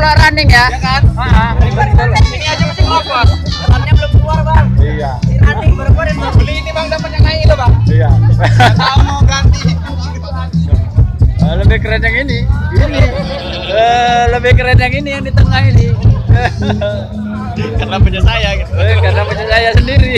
udah running ya. Ya kan? Ini aja masih ngopos. Bannya belum keluar, Bang. Iya. Si running baru keluar itu. Beli ini Bang dapat yang lain itu Bang. Iya. Tahu mau ganti. Lebih keren yang ini. Lebih keren yang ini yang di tengah ini. Karena punya saya gitu. Karena punya saya sendiri.